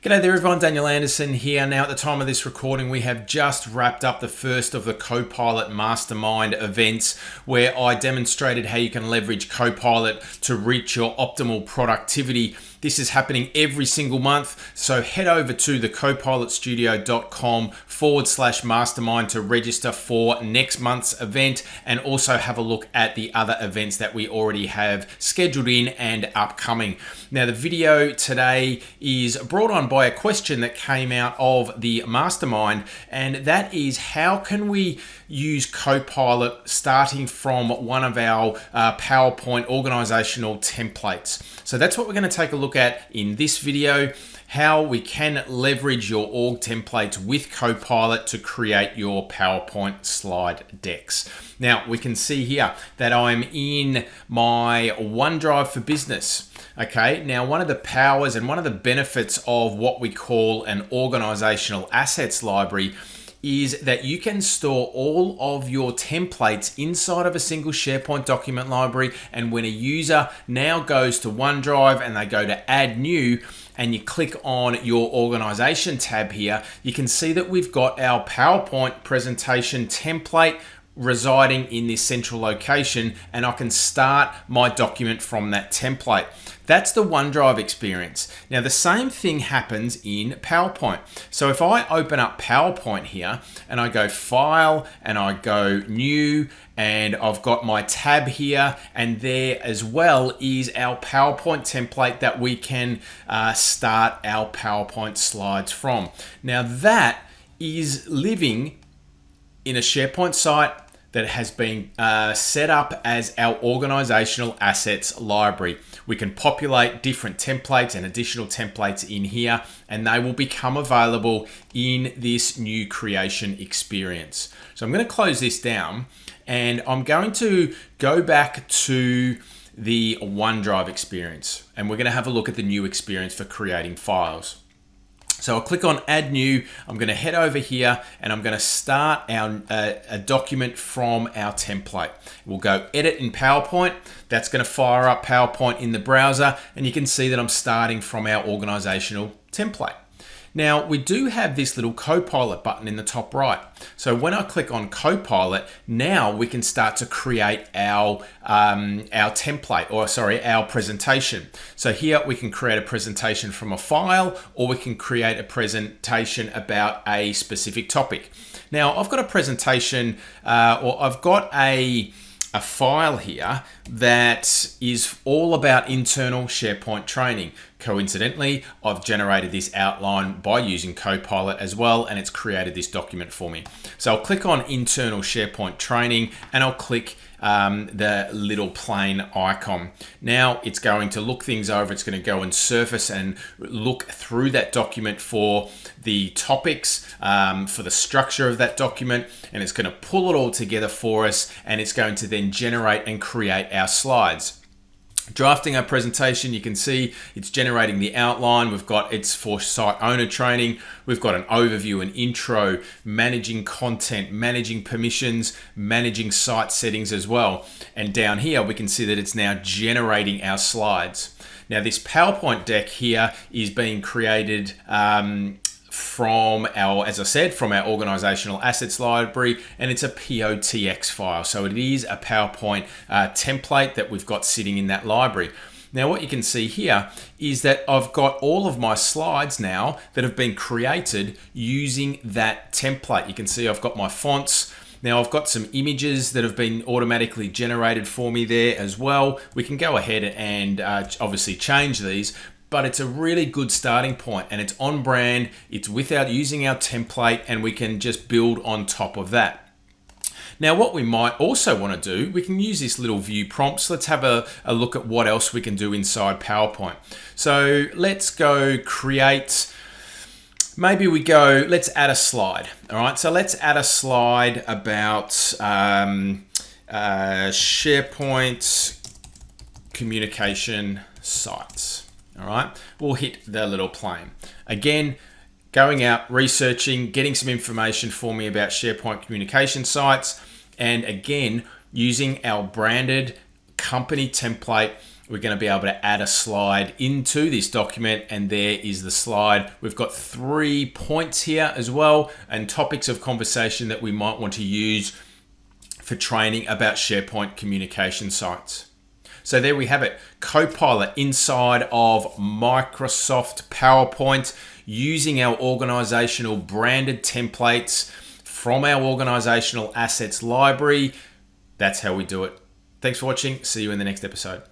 G'day there everyone, Daniel Anderson here. Now at the time of this recording, we have just wrapped up the first of the Copilot Mastermind events where I demonstrated how you can leverage Copilot to reach your optimal productivity. This is happening every single month, so head over to thecopilotstudio.com/mastermind to register for next month's event and also have a look at the other events that we already have scheduled in and upcoming. Now the video today is brought on by a question that came out of the mastermind, and that is how can we use Copilot starting from one of our PowerPoint organizational templates. So that's what we're going to take a look at in this video, how we can leverage your org templates with Copilot to create your PowerPoint slide decks. Now we can see here that I'm in my OneDrive for Business. Okay, now one of the powers and one of the benefits of what we call an organizational assets library is that you can store all of your templates inside of a single SharePoint document library. And when a user now goes to OneDrive and they go to add new and you click on your organization tab here, you can see that we've got our PowerPoint presentation template residing in this central location, and I can start my document from that template. That's the OneDrive experience. Now the same thing happens in PowerPoint. So if I open up PowerPoint here and I go File and I go New, and I've got my tab here, and there as well is our PowerPoint template that we can start our PowerPoint slides from. Now that is living in a SharePoint site that has been set up as our organizational assets library. We can populate different templates and additional templates in here, and they will become available in this new creation experience. So I'm going to close this down, and I'm going to go back to the OneDrive experience, and we're going to have a look at the new experience for creating files. So I'll click on Add New. I'm going to head over here and I'm going to start a document from our template. We'll go Edit in PowerPoint. That's going to fire up PowerPoint in the browser, and you can see that I'm starting from our organizational template. Now we do have this little Copilot button in the top right. So when I click on Copilot, now we can start to create our template, or sorry, our presentation. So here we can create a presentation from a file, or we can create a presentation about a specific topic. Now I've got a presentation, or I've got a file here that is all about internal SharePoint training. Coincidentally, I've generated this outline by using Copilot as well, and it's created this document for me. So I'll click on internal SharePoint training and I'll click the little plane icon. Now it's going to look things over. It's going to go and surface and look through that document for the topics, for the structure of that document, and it's going to pull it all together for us, and it's going to then generate and create our slides. Drafting our presentation, you can see it's generating the outline. We've got it's for site owner training. We've got an overview, an intro, managing content, managing permissions, managing site settings as well. And down here, we can see that it's now generating our slides. Now this PowerPoint deck here is being created from our, as I said, from our organizational assets library, and it's a POTX file. So it is a PowerPoint template that we've got sitting in that library. Now what you can see here is that I've got all of my slides now that have been created using that template. You can see I've got my fonts. Now I've got some images that have been automatically generated for me there as well. We can go ahead and obviously change these, but it's a really good starting point, and it's on brand. It's without using our template, and we can just build on top of that. Now what we might also want to do, we can use this little view prompts. Let's have a look at what else we can do inside PowerPoint. So let's go create, maybe we go, let's add a slide. All right, so let's add a slide about SharePoint communication sites. All right, we'll hit the little plane. Again, going out, researching, getting some information for me about SharePoint communication sites, and again, using our branded company template we're going to be able to add a slide into this document, and there is the slide. We've got 3 points here as well, and topics of conversation that we might want to use for training about SharePoint communication sites. So there we have it, Copilot inside of Microsoft PowerPoint, using our organizational branded templates from our organizational assets library. That's how we do it. Thanks for watching. See you in the next episode.